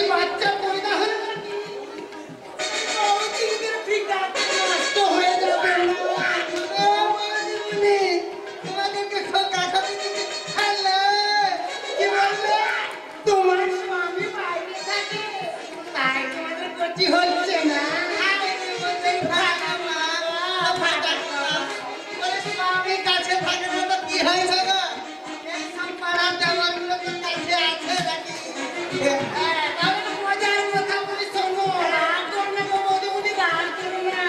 যদি বাচ্চা পয়দা হলে ঠিক আছে নষ্ট হয়ে যাবে না। তোমাদেরকে খোকা খাবি দিতে হ্যালো কি বললে তোমার স্বামী বাইরে থাকে তাই তোমাদের কচি হচ্ছে না। স্বামী কাছে থাকে না তো কি হয়েছে গো? এই সব পাড়া দেওয়াগুলো তো কাছে আছে নাকি? তাহলে মজার কথা বলি শোনো। রাগ করলে তো বৌদি বুঝি গান করি না।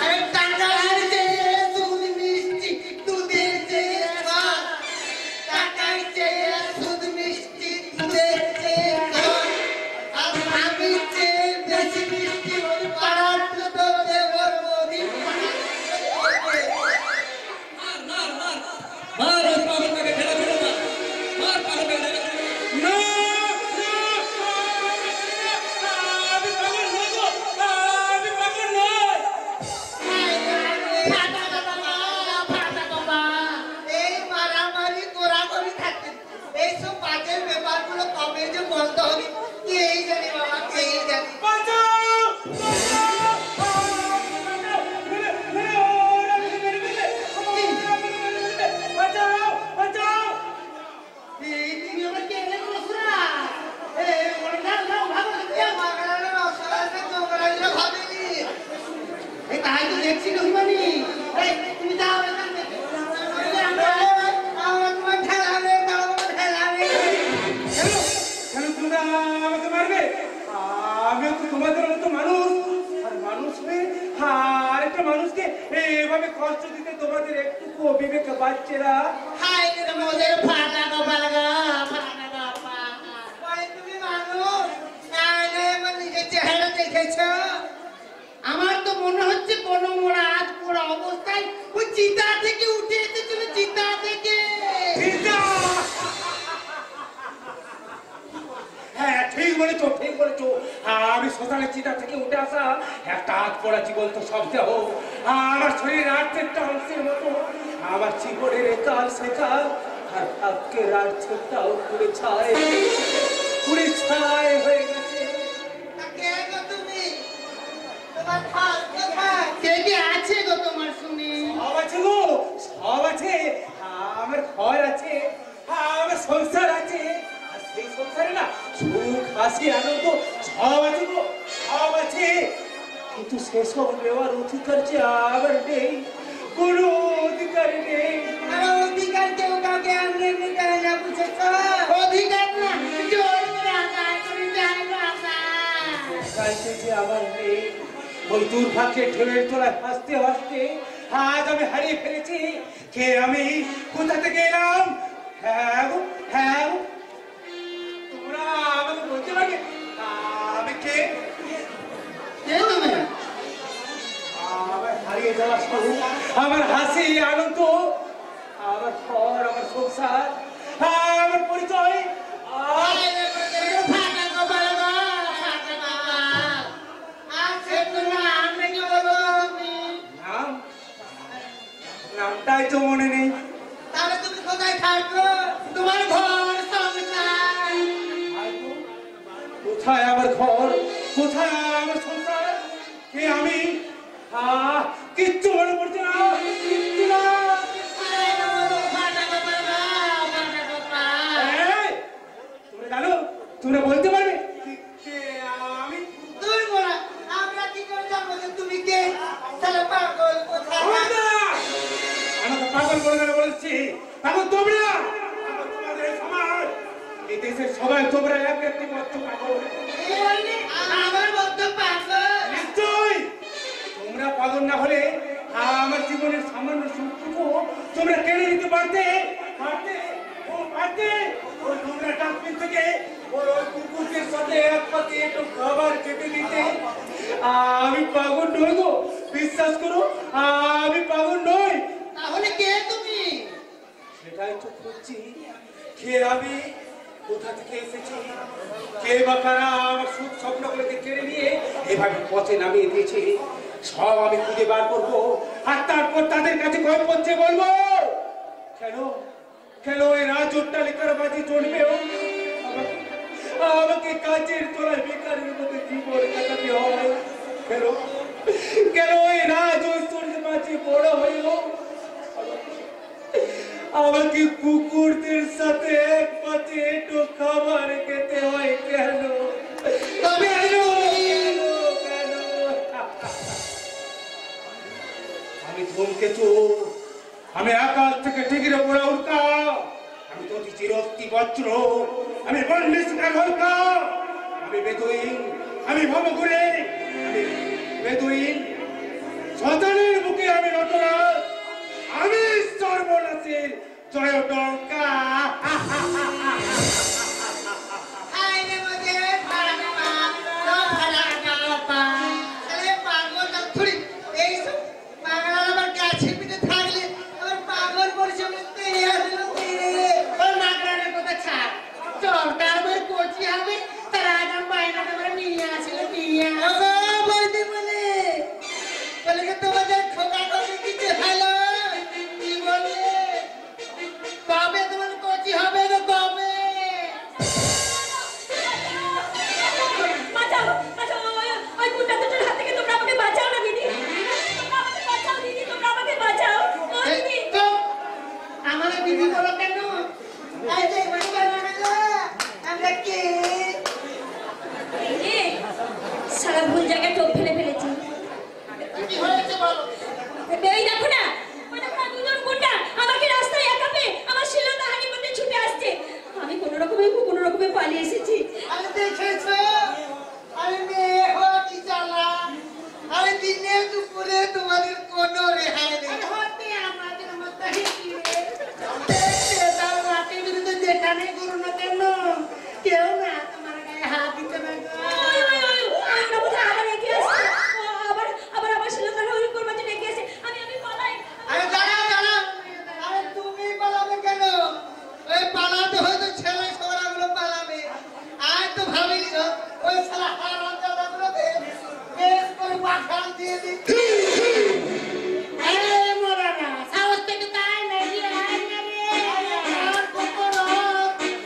আরে টাকার চেয়ে দুধ মিষ্টি, দুধের চেয়ে স্বাদ। টাকার চেয়ে দুধ মিষ্টি, দুধের চেয়ে স্বাদ। আর আমি চেয়ে বেশি মিষ্টি ওই পাড়ার তো দেবর বৌদি কষ্ট দিতে তোমাদের একটু বিবেক বাচ্চারা চেহারা দেখেছ? আমার তো মনে হচ্ছে কোনো মোড়া আজ পোড়া অবস্থায় ওই চিতা থেকে উঠে এসেছিল। চিতা থেকে হ্যাঁ ঠিক বলেছো ঠিক বলেছো। আমি শ্মশানের চিতা থেকে উঠে আসা একটা হাত পড়া জীবন তো শব্দে হোক আমার শরীরের আর্থেকটা অংশের মতো আমার জীবনের একাল শেখাল আর ভাগ্যের আর্থেকটাও পুড়ে ছায় হয়ে গেছে। তুমি তোমার কে কে আছে গো তোমার শুনি? সব আছে গো সব আছে। আমার ঘর আছে, আমার সংসার আছে, আর সেই সংসারে না সুখ হাসি আনন্দ সব আছে গো সব আছে। কিন্তু সেসব নেওয়ার অধিকার যে আমার নেই, কোনো অধিকার নেই। অধিকার কেউ কাউকে আনলে নিতে না বুঝেছ? অধিকার না জোর করে আদায় করে যায় না। চাইতে যে আমার নেই ওই দুর্ভাগ্যের ঢেউয়ের তলায় হাসতে হাসতে আজ আমি হারিয়ে ফেলেছি কে আমি, কোথা থেকে এলাম। হ্যাঁ গো হ্যাঁ গো তোমরা আমাকে বলতে পারবে আমি কে? আমার হারিয়ে যাওয়া শুরু, আমার হাসি আনন্দ, আমার ঘর, আমার সংসার, আমার পরিচয় নামটাই তো মনে নেই। তাহলে তুমি কোথায় থাকো? তোমার ঘর সংসার কোথায়? আমার ঘর কোথায়? আমার সংসার কে আমি? কিচ্ছু মনে পড়ছে না, কিচ্ছু না। তোমরা জানো, তোমরা বলতে পারবে আমি? আমরা কি করে জানবো যে তুমি কে? তাহলে পাগল কোথায়? আমাকে পাগল করে দেবে বলেছি। পাগল তোমরা, তোমাদের সমাজ, এই দেশের সবাই তোমরা এক একটি মত পাগল। আমার মত পাগল? নিশ্চয়ই। তোমরা পাগল না হলে আমার জীবনের সামান্য সুখটুকু তোমরা কেড়ে নিতে পারতে। ওই নোংরা ডাস্টবিন থেকে ওই কুকুরদের সাথে এক পাতে একটু খাবার খেতে দিতে। আমি পাগল নই গো, বিশ্বাস করো আমি পাগল নই। তাহলে কে তুমি? সেটাই তো খুঁজছি। কে আমি, কোথা থেকে এসেছি, কে বা কারা আমার সুখ স্বপ্নগুলোকে কেড়ে নিয়ে এভাবে পথে নামিয়ে দিয়েছে, সব আমি খুঁজে বার করবো। আর তারপর তাদের কাছে কম পৌঁছে বলবো কেন কেন এই রাজ অট্টালিকার মাঝে চলবেও আমাকে কাজের তোলায় বেকারের মধ্যে জীবন কাটাতে হয়? কেন কেন ওই রাজ ঐশ্বর্যের মাঝে বড় হইল আমাকে কুকুরদের সাথে এক পাতে একটু খাবার খেতে হয়? কেন তবে আমি ধূমকেতু, আমি আকাশ থেকে ঠিকির উপরে উল্কা, আমি তো চিরস্তি বজ্র, আমি বন্দিশিকা ঘলকা, আমি বেদুইন, আমি ভবঘুরে, আমি বেদুইন, শতানের বুকে আমি নটরাজ, আমি সর্বনাশের জয়ডঙ্কা। আইনে মধ্যে ভাড়া পা আরে পাগল না থুড়ি এইসব পাগল আবার কাছে পিঠে থাকলে আবার পাগল পরিচয় তেরে আসলো তেরে ওর নাগরানের কথা ছাড় চল তারপরে কোচি হবে তার আগাম বাইনাটা আমরা নিয়ে আসলে নিয়ে আসো বলতে বলে বলে কি তোমাদের খোকা করে কিছু হলো কি বলে কবে তোমার কোচি হবে গো কবে বাঁচাও বাঁচাও ওই কুত্তা দুটোর হাত থেকে তোমরা আমাকে বাঁচাও না দিদি, তোমরা আমাকে বাঁচাও দিদি, তোমরা আমাকে বাঁচাও ও দিদি। আমাদের দিদি বলো কেন এই যে আমরা কে এই যে সারা ভুল জায়গায় টোপ ফেলে ফেলেছি। কি হয়েছে বলো এই দেখো না ওই দেখো না দুজন গুন্ডা আমাকে রাস্তায় একা পেয়ে আমার শিলতা হানি করতে ছুটে আসছে। আমি কোনো রকমে পালিয়ে এসেছি। আরে দেখেছো আরে মেয়ে হওয়া কি জ্বালা আরে দিনে দুপুরে তোমাদের কোনো রেহাই নেই হতে আমাদের মতো হিসিয়ে তার রাতের বিরুদ্ধে যেখানে করো না কেন কেউ না তোমার গায়ে হাত দিতে না গো। ওই ওই ওই ওরা বোধহয় আবার এগিয়ে আসছে। আবার আমার শিলতা হানি করতে ডেকে এসে আমি পালাই। আরে দাঁড়াও দাঁড়াও আরে তুমি পালাবে কেন ওই পালাতে হয়তো ছেলে ছোকরাগুলো পালাবে আর তো ভাবিনি ওই শালা হারাম দাদাগুলো বেশ করে বাখান দিয়ে দিচ্ছি আরে মোরা না সাহস থেকে তাই নাকি আয় না রে আর কোকর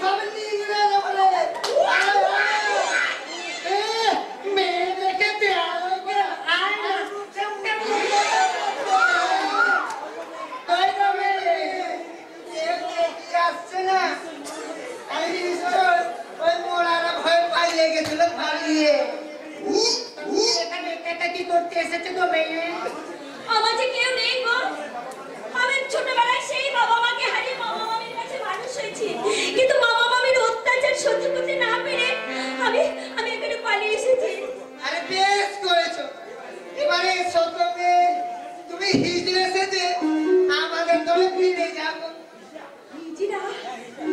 সব লিগরে বলে এ মেয়ে দেখে দেয়া আয় না তাই না মেয়ে কি আসছে না আমি নিশ্চয় ওই মোড়ারা ভয় পালিয়ে গেছিল পালিয়ে এখানে এটা কি করতে এসেছে গো মেয়ে আমার যে কেউ নেই গো। আমি ছোটবেলায় সেই বাবা মাকে হারিয়ে মামা মামির কাছে মানুষ হয়েছি, কিন্তু মামা মামির অত্যাচার সহ্য করতে না পেরে আমি এখানে পালিয়ে এসেছি। আরে বেশ করেছো এবারে ছোট মেয়ে তুমি হিজড়ে এসেছে আমাদের দলে ফিরে যাবো হিজিরা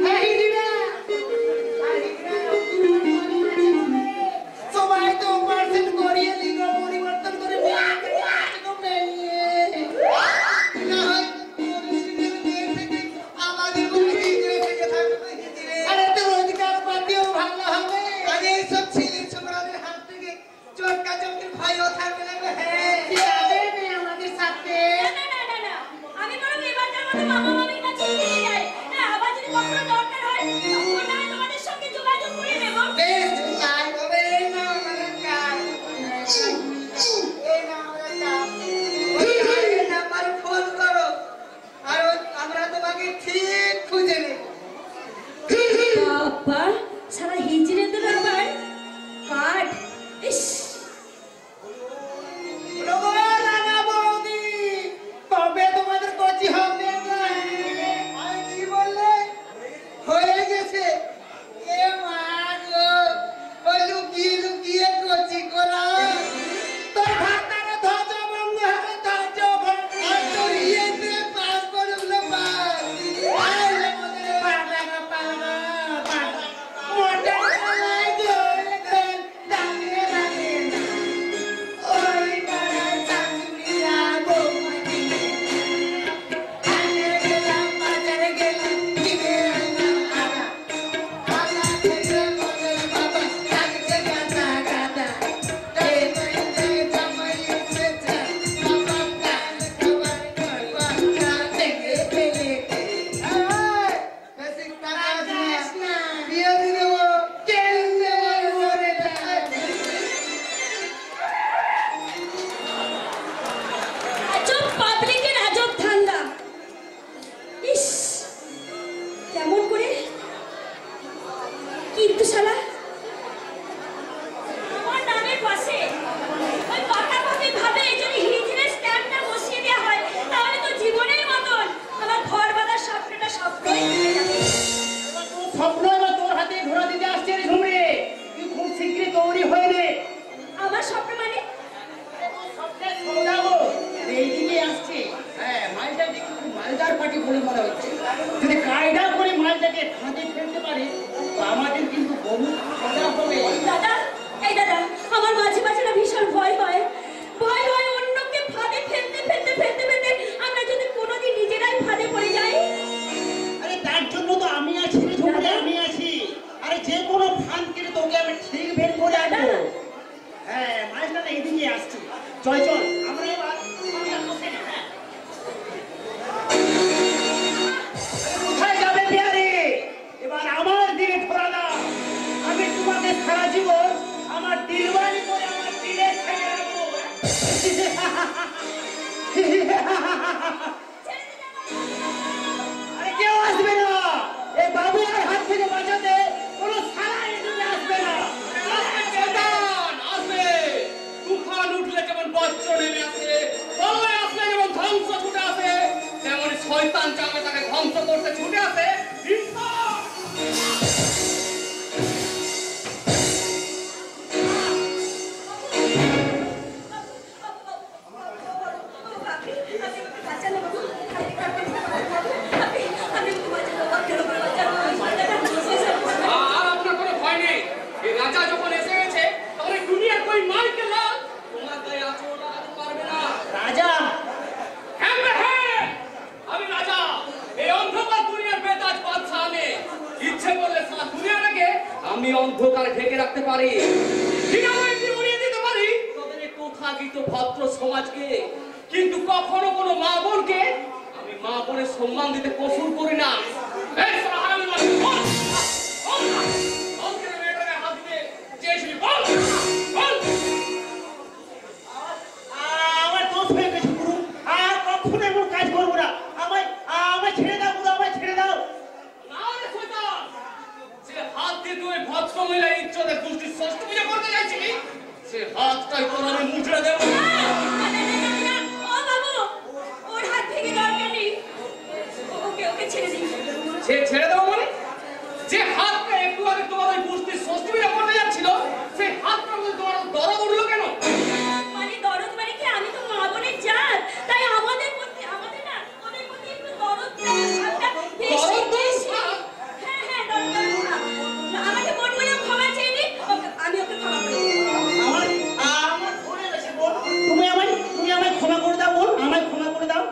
হ্যাঁ হিজড়া সবাই তো অপারেশন করিয়ে লিঙ্গ পরিবর্তন করে মেয়েকে না হয় আমাদের মধ্যে হিজড়ে থেকে থাকবে আরে তোর অধিকার পাতিও ভালো হবে আরে এইসব ছেলে ছোকরাদের হাত থেকে চটকা চটকির ভয়ও থাকবে না গো। হ্যাঁ যাবে মেয়ে আমাদের সাথে না আমি বরং এবারকার মতো মামা মামির কাছে ফিরে যাই। হ্যাঁ, আবার যদি কখনো দরকার হয় তখন আমি তোমাদের সঙ্গে যোগাযোগ করে নেব। বেশ তাই হবে না আমাদের কাজ এই না আমাদের কাজ ওই কাজের নাম্বারে ফোন করো আর আমরা তোমাকে ঠিক খুঁজে নেব বাবা সারা হিজড়েদের আবার কাঠ। ইস না। হ্যাঁ মাছটা না এদিকে আসছে। চল চল আমরা এবার সন্ধ্যা বসে না। কোথায় যাবে বিহারি? এবার আমার দিকে ধরা দাও। আমি তোমাকে সারা জীবন আমার দিলবানি করে আমার দিলে ছেড়ে রাখবো। আরে কেউ আসবে না। এই বাবু আর হাত থেকে বাঁচাতে কোনো সারা এদিকে আসবে না। আসবে তুফান উঠলে যেমন বজ্র নেমে আসে, প্রলয় আসলে যেমন ধ্বংস ছুটে আসে, তেমন শয়তান চাবে তাকে ধ্বংস করতে ছুটে আসে। আর আপনার কোনো ভয় নেই। এই রাজা যখন এসে গেছে তখন এই দুনিয়ার কই মাইকে লাল তোমার গায়ে আঁচড় লাগাতে পারবে না। রাজা হ্যাঁ হ্যাঁ, আমি রাজা। এই অন্ধকার দুনিয়ার বেতাজ বাদশা আমি। ইচ্ছে করলে সারা দুনিয়াটাকে আমি অন্ধকারে ঢেকে রাখতে পারি। দিনাময়কে উড়িয়ে দিতে পারি তোদের এই তথাকথিত ভদ্র সমাজকে। কিন্তু কখনো কোনো মা বোনকে আমি মা বোনের সম্মান দিতে কসুর করি না। এই সারা হারামি মানুষ, বল, বল না। বল কেন মেয়েটাকে হাত দিতে চেয়েছিলি? বল, বল। আমার দোষ হয়ে গেছে গুরু। আর কখনো এমন কাজ করবো না। আমায় ছেড়ে দাও গুরু, আমায় ছেড়ে দাও। না রে শয়তান, যে হাত দিয়ে তুই ভদ্র মহিলা ইজ্জতের দুষ্টি ষষ্ঠ পূজা করতে চাইছিলি, সে হাতটাই তোর আমি মুচড়ে দেবো। সে ছেড়ে দেবো মানে? যে হাতটা একটু আগে তোমার ওই বুঝতে ষষ্ঠ পূজা করতে যাচ্ছিল, সেই হাতটা মধ্যে তোমার দরদ উঠলো কেন? আমার ভুল হয়ে গেছে বোন। তুমি আমায় ক্ষমা করে দাও বোন, আমায় ক্ষমা করে দাও।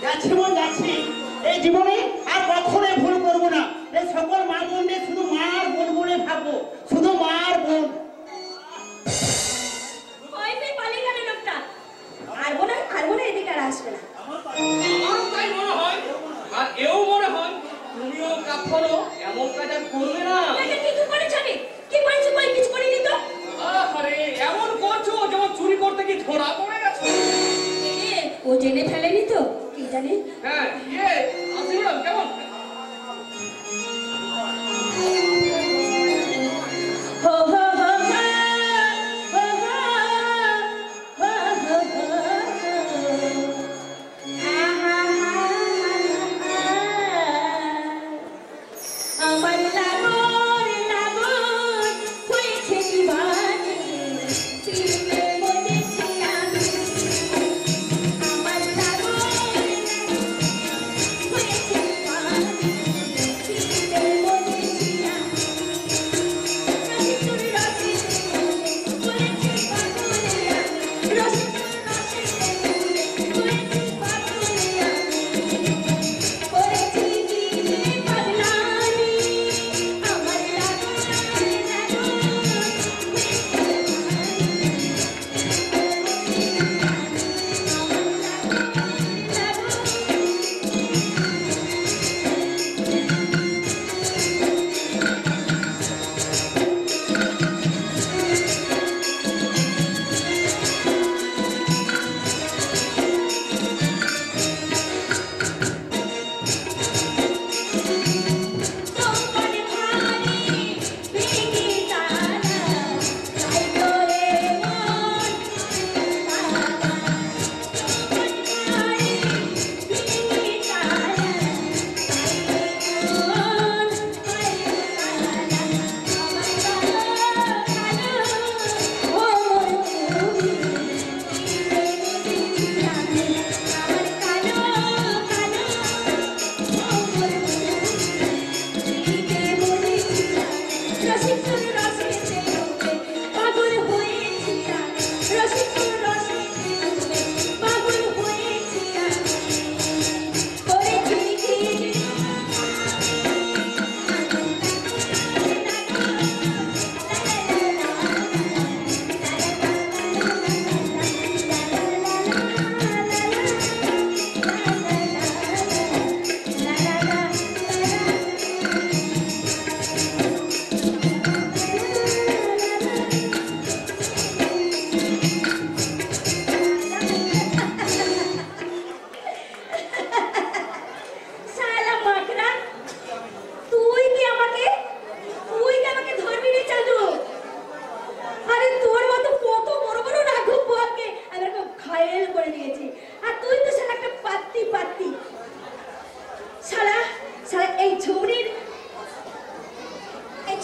যাচ্ছি বোন, যাচ্ছি। এই জীবনে আর কখনোই ভুল করবো না। এই সকল মা বোনদের শুধু মা আর বোন বলে ভাববো, শুধু মা আর বোন। আসবে না। আমারও তাই মনে হয়, আর এও মনে হয় তুমিও কখনো এমন কাজ আর করবে না। আরে এমন করছো যেমন চুরি করতে কি ধরা পড়ে গেছো। ও জেনে ফেলেনি তো? কি জানি। হ্যাঁ আসিলাম কেমন? হো হো হো আমার লাগর লাগর হয়েছে দিবানি প্রেমে মরেছি আমি। আমার লাগর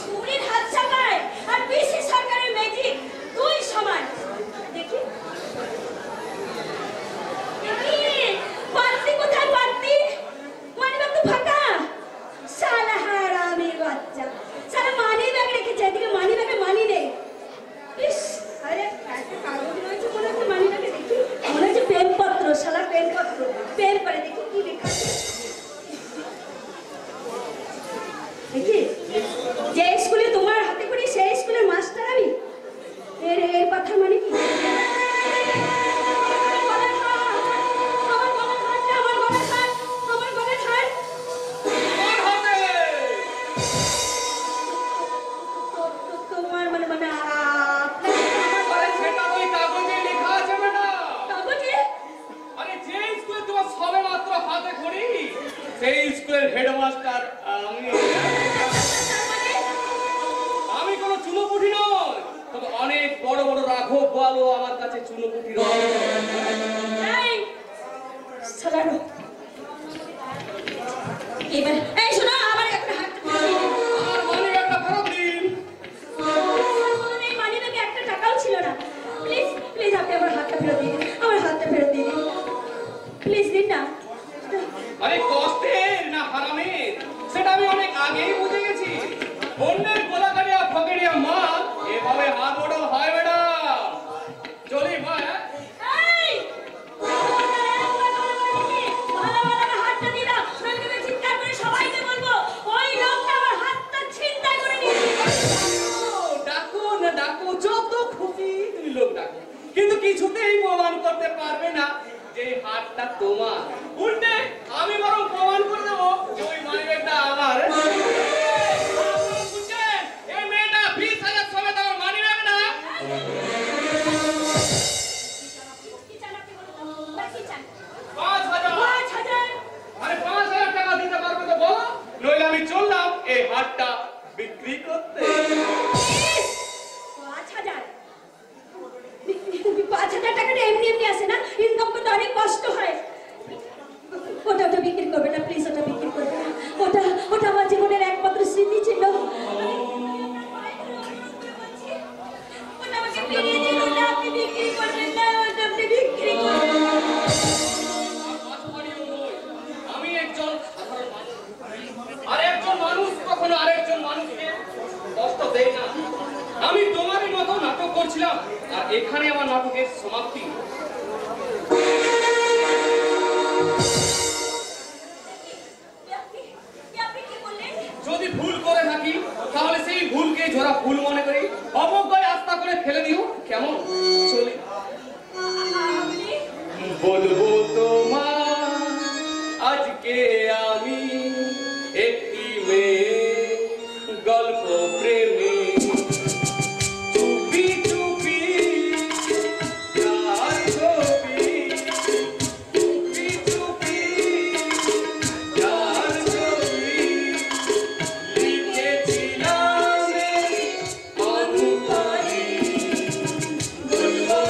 ঝুমরির হাত ছাপায় আর পিসি সরকারের ম্যাজিক দুই সমান। দেখি পাত্তি কোথায় পাত্তি? মানিব্যাগ তো ফাঁকা। শালা হারামির বাচ্চা, শালা মানিব্যাগ রেখেছে, এদিকে মানিব্যাগে মানি নেই। ইস, আরে একটা কাগজ রয়েছে মনে হচ্ছে মানিব্যাগে, দেখি মনে হচ্ছে প্রেমপত্র, শালা প্রেমপত্র। প্রেম করে দেখি কি লেখা আছে। দেখি যে স্কুলে তোমার হাতে করে সেই স্কুলের মাস্টার আমি। এর কথা মানে কি? সেই স্কুলের হেডমাস্টার আমি কোনো চুনোপুটি নয়, তবে অনেক বড় বড় রাঘব বলো আমার কাছে চুনোপুটি রয়। এবার এই শোনো, আমার একটা হাত আর মানিব্যাগটা ফেরত দিন। এই মানিব্যাগে একটা টাকাও ছিল না। প্লিজ প্লিজ আপনি আমার হাতটা ফেরত দিন, আমার হাতটা ফেরত দিন প্লিজ। দিন না। আরে কষ্টের না হারামের সেটা আমি অনেক আগেই বুঝে গেছি। অন্যের গোলাকারিয়া ফকেরিয়া মা এভাবে হাত ওঠাও হয় বেটা। চলি ভাই। এই হাতটা দিন না, নইলে চিৎকার করে সবাইকে বলবো ওই লোকটা আমার হাতটা ছিনতাই করে নিয়েছে। ডাকো না ডাকো, যত খুশি তুমি লোক ডাকো, কিন্তু কিছুতেই প্রমাণ করতে পারবে না যে হাতটা তোমার। উল্টে আমি বরং প্রমাণ করে দেবো যে ওই মানিব্যাগটা আমার। বুঝছেন? এই মেয়েটা 20,000 সমেত আমার মানিব্যাগ না। কি চান আপনি বলুন তো? কি চান? 5,000। 5,000। আরে 5,000 টাকা দিতে পারবে তো বলো, নইলে আমি চললাম এই হাটটা বিক্রি করতে। 5,000 5,000 টাকাটা এমনি এমনি আসে না, ইনকাম করতে অনেক কষ্ট হয়। ওটা বিক্রি করবে না প্লিজ, ওটা বিক্রি করবে না। ওটা আমার জীবনের একমাত্র স্মৃতি ছিল। ওটা আমাকে ফিরিয়ে দিন, ওটা আপনি বিক্রি করবেন না, ওটা আপনি বিক্রি করবেন না। আমি একজন সাধারণ মানুষ, আর একজন মানুষ কখনো আরেকজন মানুষকে কষ্ট দেয় না। আমি তোমারই মতো নাটক করছিলাম, আর এখানে আমার নাটকের সমাপ্তি। আপনি কি বললেন? যদি ভুল করে থাকি তাহলে সেই ভুলকে ঝরা ভুল মনে করি, অবজ্ঞায় আস্থা করে ফেলে দিও, কেমন? চলি। আপনি বলবো তোমার আজকে আমি একটি মেয়ে গল্প প্রেমী। চুপি চুপি তার ছবি, চুপি চুপি তার ছবি লিখেছিলাম অনুপরি। বলবো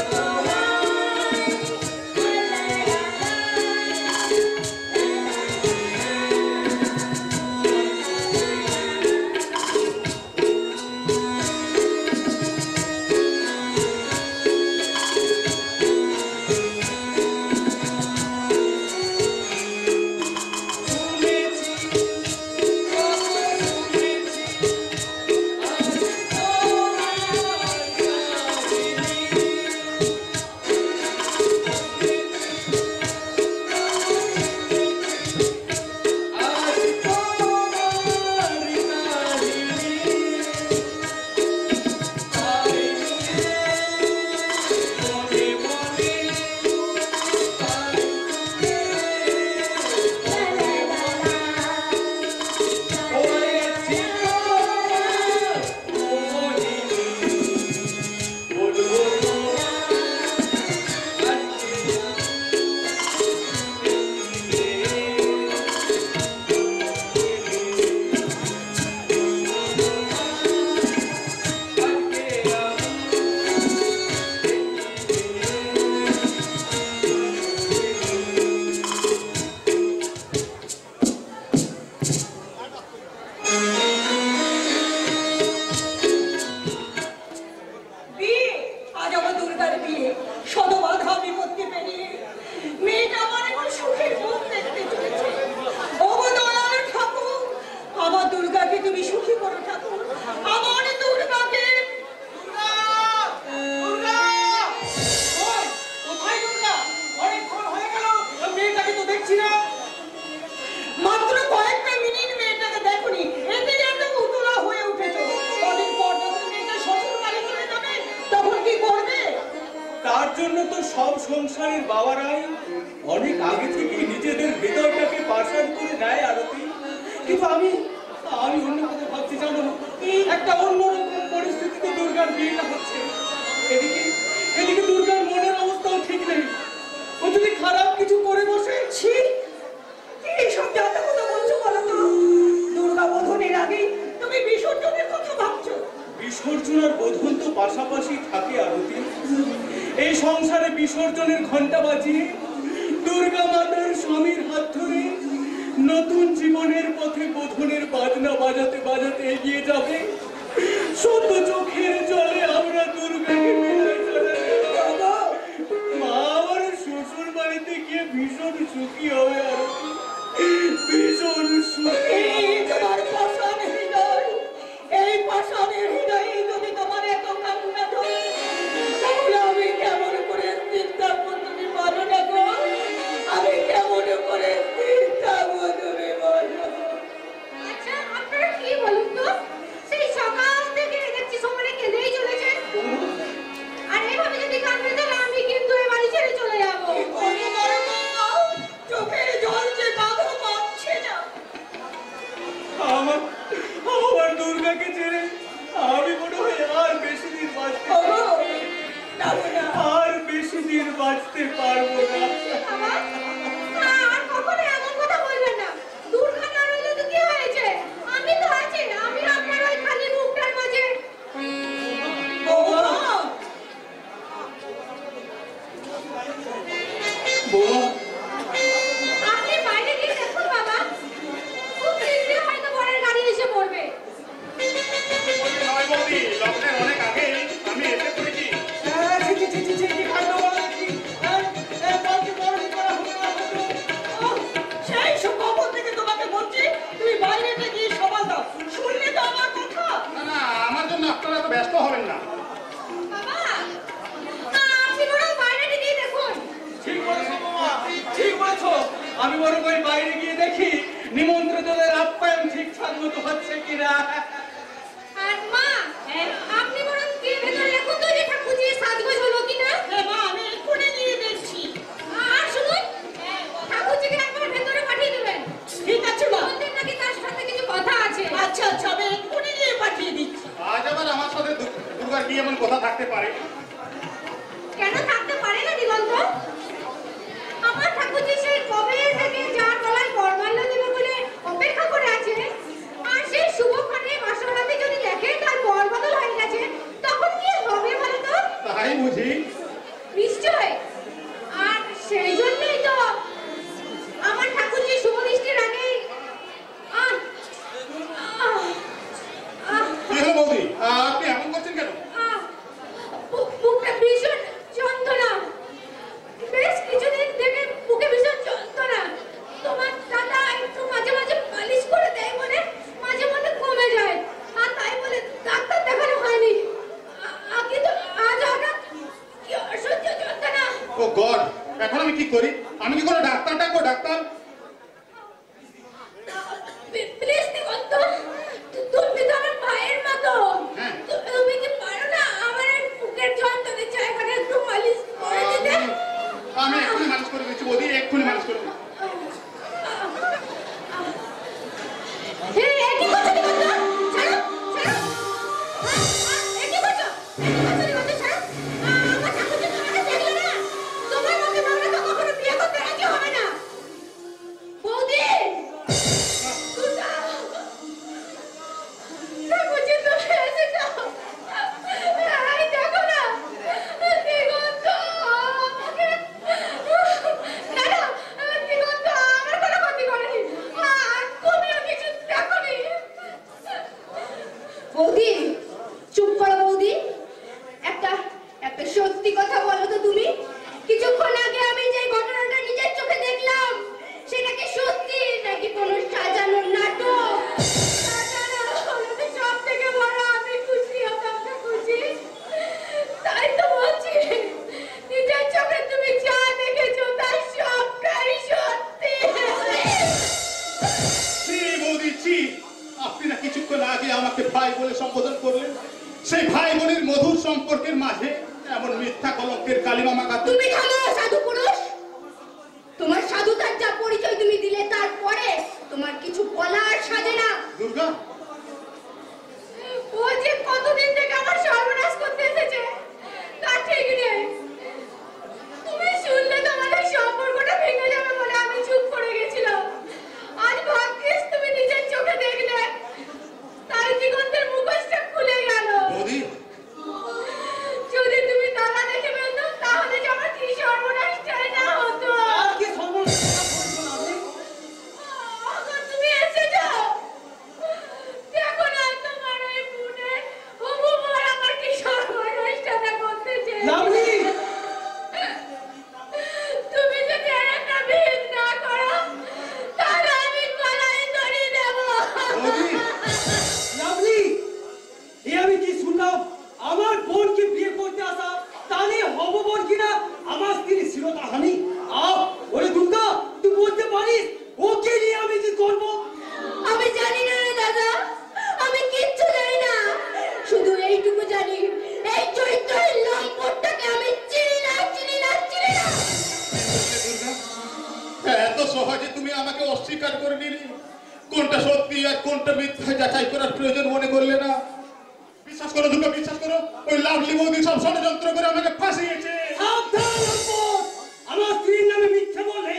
সংসারের বাবারাই অনেক আগে থেকে নিজেদের হৃদয়টাকে পাষাণ করে নেয় আরতি। কিন্তু আমি আমি অন্য কথা ভাবছি জানো, একটা অন্যরকম পরিস্থিতিতে দুর্গার বিয়েটা হচ্ছে। এদিকে এদিকে দুর্গার মনের অবস্থাও ঠিক নেই। ও যদি খারাপ কিছু করে বসে। ছি, কি এইসব জাতা কথা বলছো বলো তো? দুর্গা বোধনের আগে তুমি বিসর্জনের কথা ভাবছো? বিসর্জন আর বোধন তো পাশাপাশি থাকে আরতি। এই সংসারে বিসর্জনের ঘন্টা বাজিয়ে দুর্গা মাতার স্বামীর হাত ধরে নতুন জীবনের পথে বোধনের বাজনা বাজাতে বাজাতে এগিয়ে যাবে। শত চোখের জলে আমরা দুর্গাকে বিদায় জানাবো। মা আমার শ্বশুর বাড়িতে গিয়ে ভীষণ সুখী হবে আরতি, ভীষণ সুখী। এই তোমার পাষাণ হৃদয়, এই পাষাণের হৃদয়ে যদি তোমার এত কান্না ধরে, তাহলে আমি কেমন করে স্থির থাকবো তুমি বলো না গো? আমি কেমন করে স্থির থাকবো তুমি বলো? আচ্ছা আপনারা কি বলুন তো, সেই সকাল থেকে দেখছি সমানে কেঁদেই চলেছেন। আর এভাবে যদি কাঁদবে তাহলে আমি কিন্তু এই বাড়ি ছেড়ে চলে যাবো। কি করবো বলো তো? চোখের জল যে বাঁধো পাচ্ছে না। আমার আমার দুর্গাকে ছেড়ে আমি মনে হয় আর বেশি দিন বাঁচতে ওগো, যাবো না। আর বেশি দিন বাঁচতে পারবো না। বাবা, আর কখনো এমন কথা বলবেন না। দুর্গা না রইলে তো কি হয়েছে? আমি তো আছি, আমি আপনার ওই খালি মুখটার মাঝে। বৌমা, বৌমা, আপনি বাইরে গিয়ে দেখুন বাবা, খুব শীঘ্রই হয়তো বরের গাড়ি এসে পড়বে। নয় বৌদি, লগ্নের অনেক আগেই আমি এসে পড়েছি। সেই কখন থেকে তোমাকে বলছি তুমি বাইরেটা গিয়ে সবাই দাও, শুনলে তো আমার কথা? না না, আমার জন্য আপনারা তো ব্যস্ত হবেন না। বাবা, আপনি বরং বাইরে গিয়ে দেখুন। ঠিক বলেছো বৌমা, ঠিক বলেছো। আমি বরং ওই বাইরে গিয়ে দেখি নিমন্ত্রিতদের আপ্যায়ন ঠিকঠাক মতো হচ্ছে কিনা। আর মা, আপনি বরং গিয়ে ভেতরে দেখুন তো যে ঠাকুরজির সাজগোজ হলো কিনা। হ্যাঁ মা, আমি এক্ষুনি গিয়ে দেখছি। আর শুনুন, ঠাকুরজিকে একবার ভেতরে পাঠিয়ে দেবেন। ঠিক আছে মা। মন্দির নাকি তার সাথে কিছু কথা আছে। আচ্ছা আচ্ছা, আমি এক্ষুনি গিয়ে পাঠিয়ে দিচ্ছি। আজ আবার আমার সাথে দুর্গার কি এমন কথা থাকতে পারে? কেন থাকতে পারে না দিগন্ত? আমার ঠাকুরজি সেই কবে থেকে যার গলায় বরমাল্য দেবে বলে অপেক্ষা করে আছে, আর সেই শুভক্ষণে বাসরাতে যদি দেখে তার বর বদল হয়ে গেছে, তখন কি হবে বলো তো? তাই বুঝি? নিশ্চয়। আর সেই জন্যই তো আমার ঠাকুরজি শুভ দৃষ্টির আগেই আহ আহ আহ কি হলো বৌদি, আপনি এমন করছেন কেন? বুকে ভীষণ যন্ত্রণা। বেশ কিছুদিন থেকে বুকে ভীষণ যন্ত্রণা। তোমার দাদা একটু মাঝে মাঝে মালিশ করে দেয় বলে মাঝে মধ্যে কমে যায়। আর তাই বলে ডাক্তার দেখানো হয়নি। কিন্তু আজ হঠাৎ কি অসহ্য যন্ত্রণা। ও গড, এখন আমি কি করি? আমি কি কোনো ডাক্তার ডাকবো? ডাক্তার? প্লিজ দিগন্ত, তুমি তো আমার ভাইয়ের মতো। হ্যাঁ। তুমি কি পারো না আমার এই বুকের যন্ত্রণার জায়গাটা একটু মালিশ করে দিতে? আমি এক্ষুনি মালিশ করে দিচ্ছি বৌদি, এক্ষুনি মালিশ করে দিচ্ছি। হে, কি করছো দিগন্ত? ছাড়ো, ছাড়ো। কি করছো? দিগন্ত, ছাড়ো। আমার ঠাকুরজি তোমাকে দেখলে না, তোমার মতো মামলা তো কখনো বিয়ে করতে রাজি হবে না। বৌদি! দুর্গা! ঠাকুরজি, তুমি এসেছো? এই দেখো না, দিগন্ত আমাকে... না, না, দিগন্ত আমার কোনো ক্ষতি করেনি। আর তুমিও কিছু দেখোনি। বৌদি, চুপ করো বৌদি। একটা একটা সত্যি কথা বলো তো তুমি। কিছুক্ষণ আগে আমি যে ঘটনাটা নিজের চোখে দেখলাম, সেটা কি সত্যি নাকি কোনো সাজানো নাটক? সাজানো হলে তো সব থেকে বড় আমি খুশি হতাম না খুশি। তাই তো বলছি, নিজের চোখে তুমি যা দেখেছো তার সবটাই সত্যি। ছি বৌদি, ছি। আপনি না কিছুক্ষণ আগে আমাকে ভাই বলে সম্বোধন করলেন। সেই ভাই বোনের মধুর সম্পর্কের মাঝে এমন মিথ্যা কলঙ্কের কালিমা মাখা তুমি থামো সাধু পুরুষ। তোমার সাধুতার যা পরিচয় তুমি দিলে, তারপরে তোমার কিছু বলার সাজে না। দুর্গা, ও যে কতদিন থেকে আমার সর্বনাশ করতে এসেছে তার ঠিক নেই। তুমি শুনলে তোমাদের সম্পর্কটা ভেঙে যাবে বলে আমি চুপ করে গেছিলাম। আজ ভাগ্যিস তুমি নিজের চোখে দেখলে, তাই দিগন্তের মুখোশটা খুলে গেল। বৌদি, যদি তুমি তারা দেখে ফেলতো তাহলে যে আমার কি সর্বনাশটাই না হতো। আর কি সর্বনাশ করছেন আপনি? আবার তুমি এসেছো, দেখো না তোমার ওই বোনের হবু বর আমার কি সর্বনাশটা করতেছে। লাভলি, তুমি যদি আর একটা ভেদ না করো তাহলে আমি গলায় দড়ি দেব। বৌদি, লাভলি, এ আমি কি শুনলাম? আমার বোনকে বিয়ে করতে আসা, তা নিয়ে হব বোন কিনা আমার স্ত্রী শিরোধাহানি। ওরে দুর্গা, তুই বলতে পারিস ওকে নিয়ে আমি কি করবো? আমি জানি না রে দাদা, আমি কিচ্ছু জানি না। শুধু এইটুকু জানি, এই চরিত্রের লম্পটটাকে আমি চিনি না, চিনি না, চিনি না। দুর্গা, এত সহজে তুমি আমাকে অস্বীকার করে নিলে? কোনটা সত্যি আর কোনটা মিথ্যা যাচাই করার প্রয়োজন মনে করলে না? বিশ্বাস করো দুর্গা, বিশ্বাস করো, ওই লাভলি বৌদি সব ষড়যন্ত্র করে আমাকে ফাঁসিয়েছে। সাবধান লম্পট! আমার স্ত্রীর নামে মিথ্যে বলে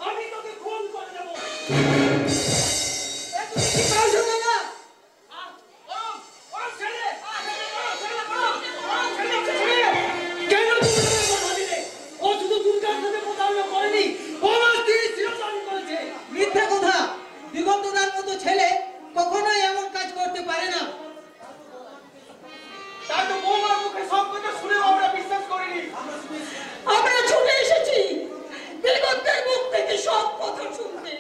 আমি তোকে খুন করে দেবো। এ তুমি কি পারছো দাদা? কেন তুমি ওকে কথা দিলে? ও শুধু দুর্গার সাথে প্রতারণা করেনি, ও আমার স্ত্রীর শিরোধারণ করেছে। মিথ্যা কথা। দিগন্তদার মতো ছেলে কখনোই এমন কাজ করতে পারে না। তাই তো বৌমার মুখে সব কথা শুনেও আমরা বিশ্বাস করিনি। আমরা ছুটে এসেছি দিগন্তের মুখ থেকে সব কথা শুনতে।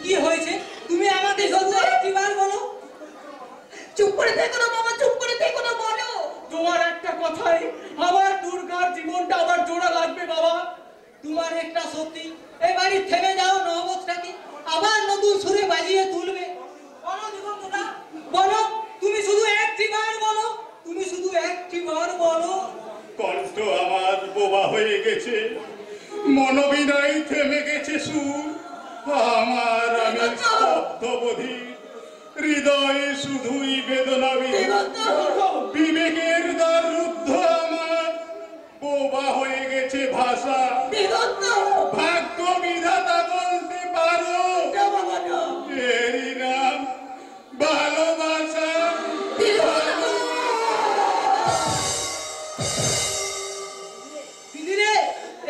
কি হয়েছে? তুমি আমাদের জন্য একটিবার বলো। চুপ করে থেকো না মামা, চুপ করে থেকো না, বলো। তোমার একটা কথাই আমার দুর্গার জীবনটা আবার জোড়া লাগবে বাবা। তোমার একটা সত্যি, এই বাড়ি থেমে যাও, নহবতটাকে আবার নতুন সুরে বাজিয়ে তুলবে। বলো দিগন্তদা, বলো। তুমি শুধু একটিবার বলো, তুমি শুধু একটিবার বলো। কণ্ঠ আমার বোবা হয়ে গেছে, মনোবিনয় থেমে গেছে সুর আমার, আমি স্তব্ধ বধির, হৃদয়ে শুধুই বেদনা বিবেকের দ্বার রুদ্ধ আমার, বোবা হয়ে গেছে ভাষা। দিগন্ত ভাগ্য বিধাতা বলতে পারো, এরই নাম ভালোবাসা। দিদি রে,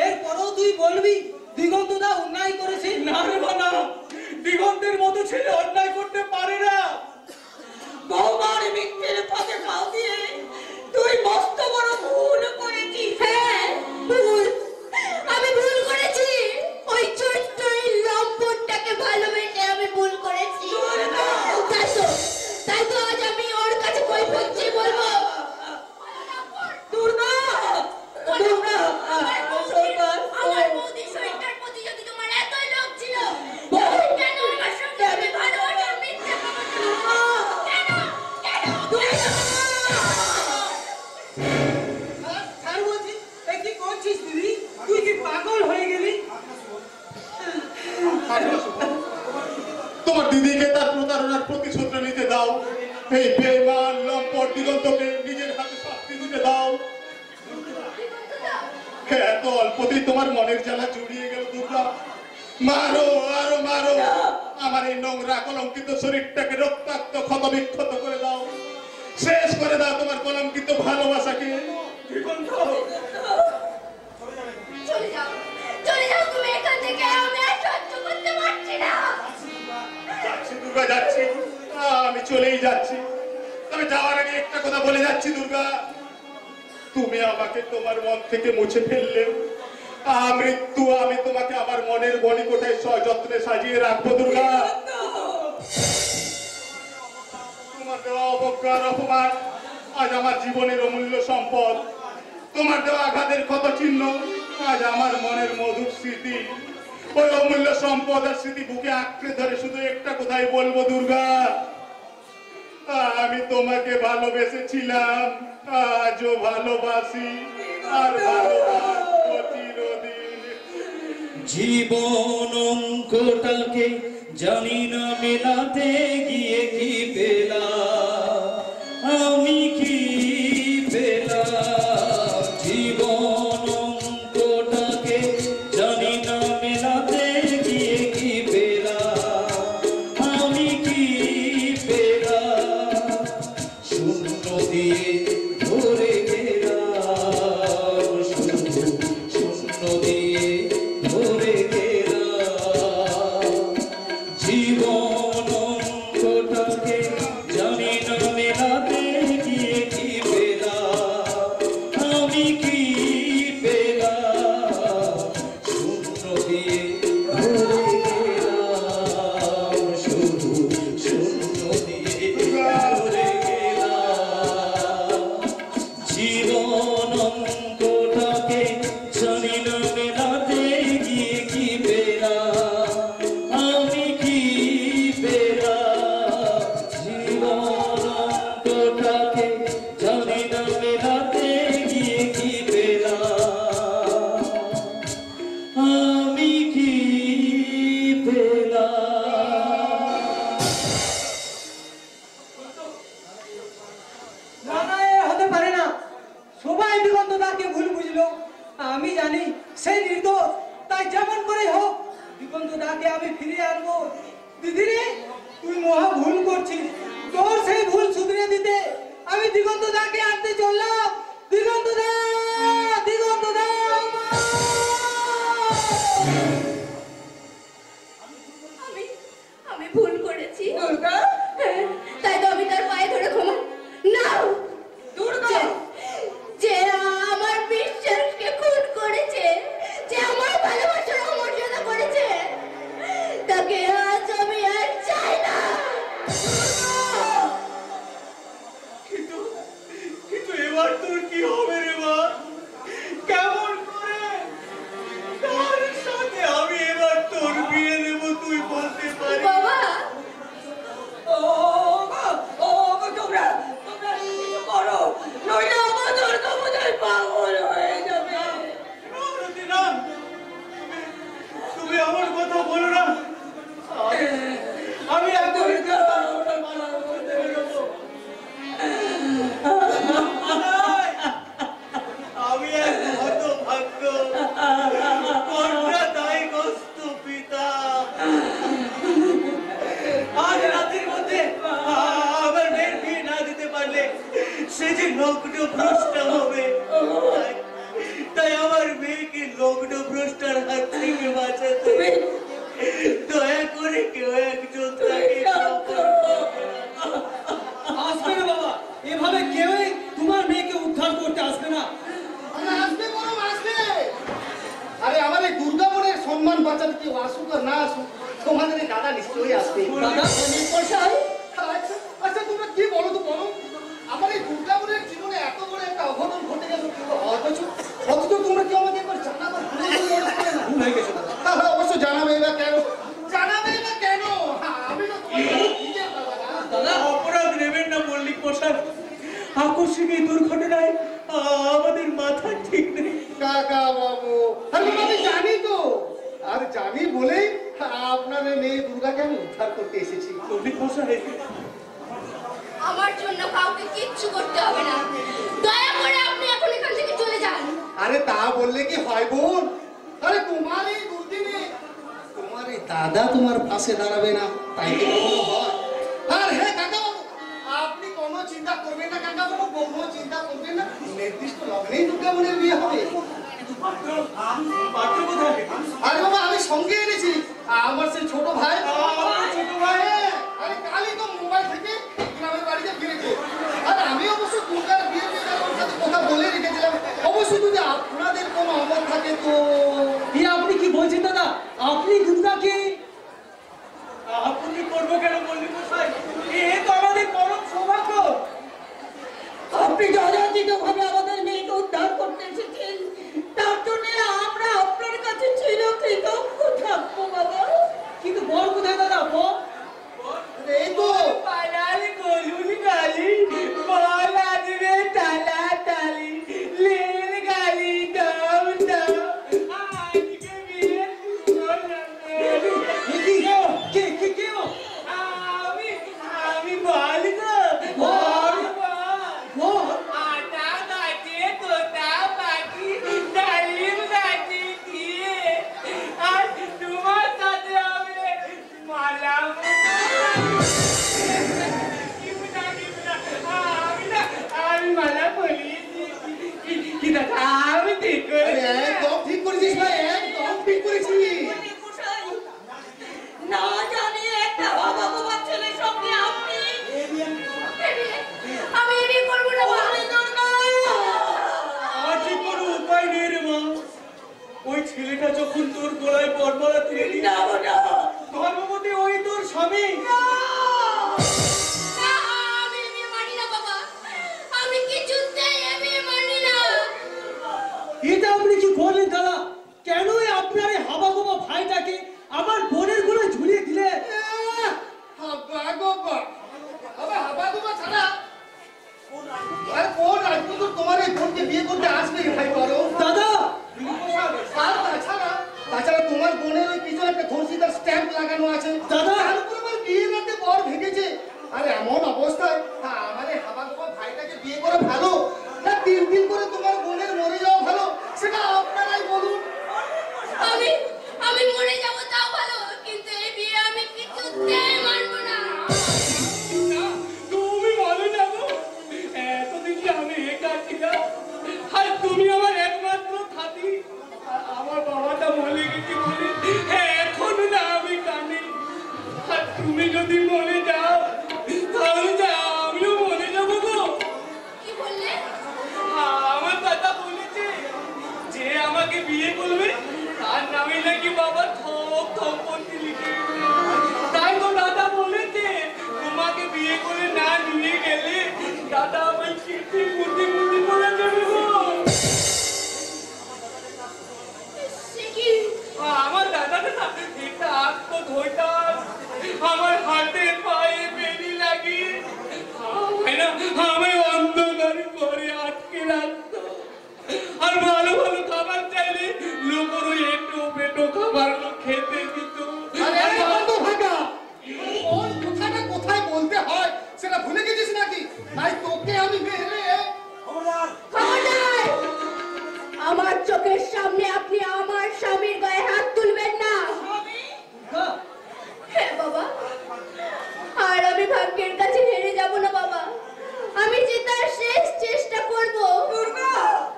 এরপরও তুই বলবি দিগন্তদা অন্যায় করেছে? না রে না, দিগন্তের মতো ছেলে অন্যায় করতে পারে না। বৌমার মিথ্যের পথে পাও দিয়ে তুই মস্ত বড় ভুল করেছিস। হ্যাঁ, ভুল। আমি ভুল করেছি। ওই চরিত্রের লম্পটটাকে ভালোবেসে আমি ভুল করেছি। তাই তো আজ আমি ওর কাছে কৈফিয়ত চেয়ে বলবো। দুর্গা, দুর্গা, আমার বৌদির শরীরটার প্রতি যদি তোমার এতই লোভ ছিল, কেন আমার সঙ্গে আমি ভালোবাসার মিথ্যে ছাড় বলছি, এ কি করছিস দিদি? তুই কি পাগল হয়ে গেলি? তোমার দিদিকে তার প্রতারণার প্রতিশোধ নিতে দাও। এই বেঈমান লম্পট দিগন্তকে নিজের হাতে শাস্তি দিতে দাও। এত অল্পতেই তোমার মনের জ্বালা জুড়িয়ে গেল দুর্গা। মারো, আরো মারো, আমার এই নোংরা কলঙ্কিত শরীরটাকে রক্তাক্ত ক্ষত বিক্ষত করে দাও, শেষ করে দাও তোমার কলঙ্কিত ভালোবাসাকে। চলে যাও তুমি এখান থেকে, আমি আর সহ্য করতে পারছি না। যাচ্ছি দুর্গা, যাচ্ছি, আমি চলেই যাচ্ছি। তবে যাওয়ার আগে একটা কথা বলে যাচ্ছি দুর্গা, তুমি আমাকে তোমার মন থেকে মুছে ফেললেও মৃত্যু আমি তোমাকে আমার মনের বলিকোঠায় সযত্নে সাজিয়ে রাখবো দুর্গা। তোমার দেওয়া অবজ্ঞার অপমান আজ আমার জীবনের অমূল্য সম্পদ, তোমার দেওয়া আঘাতের ক্ষত চিহ্ন আজ আমার মনের মধুর স্মৃতি। ওই অমূল্য সম্পদ আর স্মৃতি বুকে আঁকড়ে ধরে শুধু একটা কথাই বলবো দুর্গা, আমি তোমাকে ভালোবেসেছিলাম, আজও ভালোবাসি, আর ভালোবাসবো চিরদিন। জীবন অঙ্কটাকে জানি না মেলাতে গিয়ে কি পেলাম, আমি কি পেলাম। জীবন অঙ্কটাকে জানি না মেলাতে গিয়ে কি পেলাম, আমি কি পেলাম। শূন্য দিয়ে ভরে গেলাম, শুধু শূন্য দিয়ে ভরে গেলাম। জীবন অঙ্কটাকে জানি না মেলাতে গিয়ে কি পেলাম, আমি কি পেলাম। শূন্য দিয়ে ভরে গেলাম, শুধু শূন্য দিয়ে ভরে গেলাম। জীবন অঙ্কটাকে জানি না মেলাতে গিয়ে কি পেলাম, আমি কি পেলাম। জীবন অঙ্কটাকে জানি না মেলাতে গিয়ে কি পেলাম, আমি কি পেলাম। না না, এ হতে পারে না। সবাই দিগন্ত দাকে ভুল বুঝলো। আমি জানি সেই নির্দোষ, তাই যেমন করে হোক দিগন্ত দাকে আমি ফিরিয়ে আনবো। দিদি রে, তুই মহা ভুল করছিস। তোর সেই ভুল শুধরে দিতে আমি দিগন্ত দাকে আনতে চললাম। দিগন্ত দা, দিগন্ত দা। আমি আমি ভুল করেছি। দুর্গা, হ্যাঁ, তাই তো আমি তার পায়ে ধরে ক্ষমা নাও। দুর্গা, যে আমার বিশ্বাসকে খুন করেছে, যে আমার ভালোবাসার অমর্যাদা করেছে, তাকে আজ আমি আর চাই না। কিন্তু এবার তোর কি হবে রে মা? কেমন করে তার সাথে আমি এবার তোর বিয়ে দেব তুই বলতে পারিস? বাবা, ও গো, ও গো, তোমরা তোমরা কিছু করো, নইলে আমার দুর্গা বোধহয় পাগল হয়ে যাবে। রতি না, তুমি আমার কথা বলো না। আমি এখন আমি এক হতভাগ্য কন্যাদায়গ্রস্ত পিতা। আজ রাতের মধ্যে আমার মেয়ের বিয়ে না দিতে পারলে সে যে লগ্ন ভ্রষ্ট হবে। তাই আমার মেয়েকে লগ্ন ভ্রষ্টার হাত থেকে বাঁচাতে দয়া করে কেউ একজন তাকে আসবে না বাবা, এভাবে কেউই তোমার মেয়েকে উদ্ধার করতে আসবে না। আরে আসবে বরং আসবে। আরে আমার এই দুর্গা বোনের সম্মান বাঁচাতে কেউ আসুক আর না আসুক, তোমাদের এই দাদা নিশ্চয়ই আসবে। দাদা, মশাই, আচ্ছা আচ্ছা, তোমরা কি বলো তো বলো। আমার এই দুর্গা বোনের জীবনে এত বড় একটা অঘটন ঘটে গেল, অথচ অথচ তোমরা কি আমাকে একবার জানাবার ভুল হয়ে গেছে দাদা। তাহলে অবশ্য জানাবে না কেন, জানাবে না কেন? আমি তো তোমাদের নিজের বাবা না। দাদা, অপরাধ নেবেন না মল্লিক মশাই। আকস্মিক এই দুর্ঘটনায় আমাদের মাথা ঠিক নেই। কাকা বাবু, আমি জানি তো, আর জানি বলেই আপনার এই মেয়ে দুর্গাকে আমি উদ্ধার করতে এসেছি। মল্লিক মশাই, আমার জন্য কাউকে কিচ্ছু করতে হবে না। দয়া করে আপনি এখন এখান থেকে চলে যান। আরে তা বললে কি হয় বোন? আরে তোমার এই দুর্দিনে তোমার এই দাদা তোমার পাশে দাঁড়াবে না, তাই কি কখনো হয়? আর হ্যাঁ কাকা বাবু, আপনি কোনো চিন্তা করবেন না কাকা বাবু, কোনো চিন্তা করবেন না। নির্দিষ্ট লগ্নেই দুর্গা বোনের বিয়ে হবে। পাত্র কোথায়? আরে বাবা, আমি সঙ্গে এনেছি আমার সেই ছোট ভাই। ছোট ভাই? হ্যাঁ, আরে কালই তো মোবাইল থেকে গ্রামের বাড়িতে ফিরেছে। আর আমি অবশ্য দুর্গার বিয়ে সাথে কথা বলে রেখেছিলাম। অবশ্যই যদি আপনাদের কোনো অমত থাকে তো। আপনি কি বলছেন দাদা? আপনি দুর্গাকে আপনি করবো কেন মল্লিক মশাই? এ তো আমাদের পরম সৌভাগ্য। আপনি যথাযথ ভাবে আমাদের মেয়েকে উদ্ধার করতে এসেছেন, তার জন্য আমরা আপনার কাছে চিরকৃতজ্ঞ থাকবো বাবা। কিন্তু বল কোথায় দাদা? বল। এই তো পালালি গলুলি গালি ছেলেটা যখন তোর গলায় বরমালা তুলে দিই না না ধর্মপতি ওই তোর স্বামী। না, আমি এ বিয়ে মানি না বাবা। আমি কিছুতেই এ বিয়ে মানি না। এটা আপনি কি করলেন দাদা? কেন আপনার এই হাবাগোবা ভাইটাকে আমার বোনের গলায় ঝুলিয়ে দিলে? হাবা গোবা আবে হাবা গোবা ছাড়া আরে কোন রাজপুত তোমার এই বোনকে বিয়ে করতে আসবে ভাই করো দাদা আর তাছাড়া তোমার বোনের ওই পিছনে একটা ধর্ষিতার স্ট্যাম্প লাগানো আছে দাদা! তার উপর আমার বিয়ের রাতে বর ভেঙেছে। আরে এমন অবস্থায় আমার এই হাবা গোবা ভাইটাকে বিয়ে করে ভালো না 3 দিন করে তোমার বোনের মরে যাওয়া ভালো সেটা আপনারাই বলুন। আমি মরে যাবো তাও ভালো, কিন্তু এই বিয়ে আমি কিছুতেই মানবো না। তুমি বলো যাবো, এতদিন যে আমি একা ছিলাম আর তুমি আমার একমাত্র খাতি। আমার বাবাটা মরে গেছে বলে এখন না আমি কাঁদি। আর তুমি যদি মরে যাও তাহলে যে আমিও মরে যাবো গো। কি বললে? আমার দাদা বলেছে যে আমাকে বিয়ে করবে তার নামে নাকি বাবা থপ সম্পত্তি লিখে দেবে। তাই তো দাদা বলেছে তোমাকে বিয়ে করে না নিয়ে গেলে দাদা আমায় কীর্তি মূর্তি মূর্তি বলে দেবে গো। সে কি? আমার দাদাটা না একটা আত্মধৈর্য আমার হাতে পায়ে বেরি লাগিয়ে আমায় অন্ধকার করে আটকে রাখতো। আর ভালো ভালো খাবার চাইলে লোকের ওই একটু পেটো খাবার খেতে দিত। আরে বন্ধ ভাগা কোন কথাটা কোথায় বলতে হয় সেটা ভুলে গেছিস নাকি? তাই তোকে আমি মেরে খবরদার! আমার চোখের সামনে আপনি আমার স্বামীর গায়ে হাত তুলবেন না। হ্যাঁ বাবা, আর আমি ভাগ্যের কাছে হেরে যাব না বাবা। আমি জেতার শেষ চেষ্টা করব।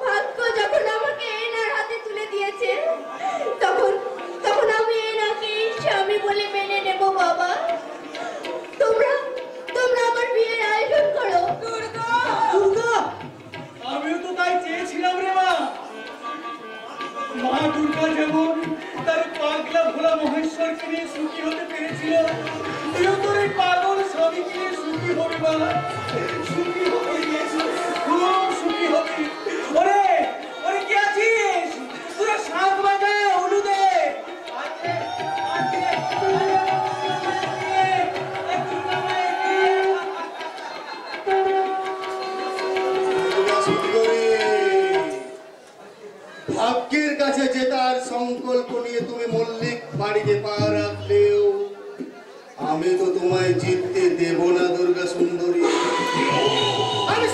ভাগ্য যখন আমাকে এনার হাতে তুলে দিয়েছে তখন আমি এনাকে স্বামী বলে মেনে নেব বাবা। তোমরা আমার বিয়ের আয়োজন করো। দুর্গা, আমিও তো তাই চেয়েছিলাম রে মা। মা দুর্গা যেমন তার পাগলা ভোলা মহেশ্বরকে নিয়ে সুখী হতে পেরেছিল, তুইও তোর এই পাগল স্বামীকে নিয়ে সুখী হবি মা। সুখী হবি, খুব সুখী হবি। ওরে ওরে কে আছিস? তোরা শাঁখ বাজা, উলু দে। আজকে আজকে ভাগ্যের কাছে জেতার সংকল্প নিয়ে তুমি মল্লিক বাড়িতে পা রাখলেও আমি তো তোমায় জিততে দেব না দুর্গা সুন্দরী। আমি